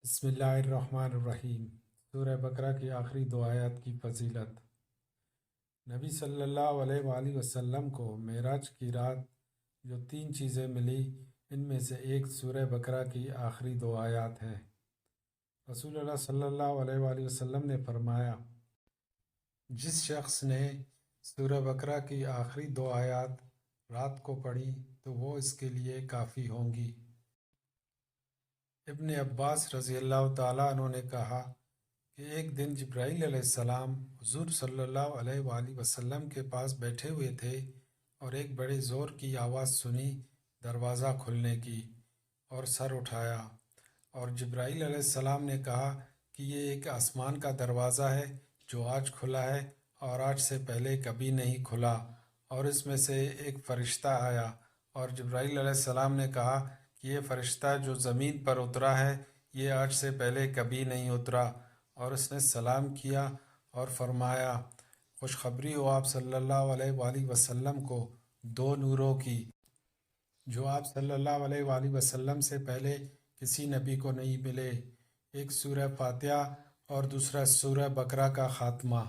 بسم اللہ الرحمن الرحیم۔ سورہ بقرہ کی آخری دو آیات کی فضیلت۔ نبی صلی اللہ علیہ وآلہ وسلم کو معراج کی رات جو 3 چیزیں ملی، ان میں سے ایک سورہ بقرہ کی آخری دو آیات ہیں۔ رسول اللہ صلی اللہ علیہ وآلہ وسلم نے فرمایا، جس شخص نے سورہ بقرہ کی آخری دو آیات رات کو پڑھی تو وہ اس کے لیے کافی ہوں گی۔ ابن عباس رضی اللہ تعالیٰ عنہ نے کہا کہ ایک دن جبرائیل علیہ السلام حضور صلی اللہ علیہ وآلہ وسلم کے پاس بیٹھے ہوئے تھے اور ایک بڑے زور کی آواز سنی دروازہ کھلنے کی، اور سر اٹھایا، اور جبرائیل علیہ السلام نے کہا کہ یہ ایک آسمان کا دروازہ ہے جو آج کھلا ہے اور آج سے پہلے کبھی نہیں کھلا، اور اس میں سے ایک فرشتہ آیا، اور جبرائیل علیہ السلام نے کہا کہ یہ فرشتہ جو زمین پر اترا ہے یہ آج سے پہلے کبھی نہیں اترا، اور اس نے سلام کیا اور فرمایا، خوشخبری ہو آپ صلی اللہ علیہ وآلہ وسلم کو 2 نوروں کی جو آپ صلی اللہ علیہ وآلہ وسلم سے پہلے کسی نبی کو نہیں ملے، ایک سورہ فاتحہ اور دوسرا سورہ بقرہ کا خاتمہ۔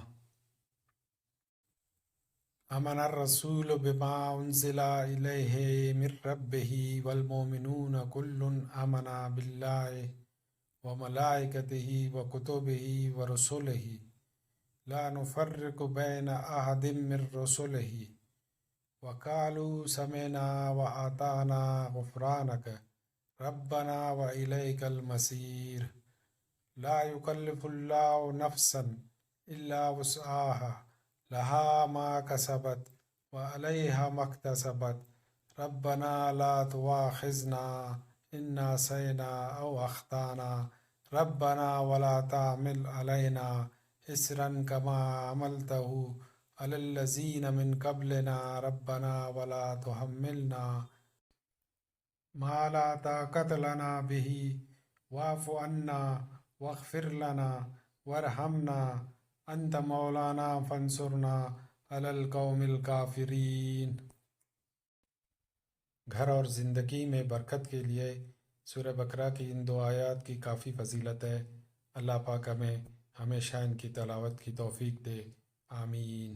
آمن الرسول بما انزل الیہ من ربہ والمؤمنون کل آمن باللہ وملائکتہ وکتبہ ورسلہ لا نفرق بین احد من رسلہ وقالوا سمعنا وأطعنا غفرانک ربنا وإلیک المصیر۔ لا یکلف اللہ نفسا الا وسعها لها ما کسبت وعلیہا ما اکتسبت ربنا لا تؤاخذنا ان نسینا او اخطأنا ربنا ولا تحمل علینا اصرا كما حملته على الذین من قبلنا ربنا ولا تحملنا ما لا طاقة لنا به واعف عنا واغفر لنا وارحمنا انت مولانا فانصرنا علی القوم الکافرین۔ گھر اور زندگی میں برکت کے لیے سورہ بقرہ کی ان 2 آیات کی کافی فضیلت ہے۔ اللہ پاک ہمیں ہمیشہ ان کی تلاوت کی توفیق دے، آمین۔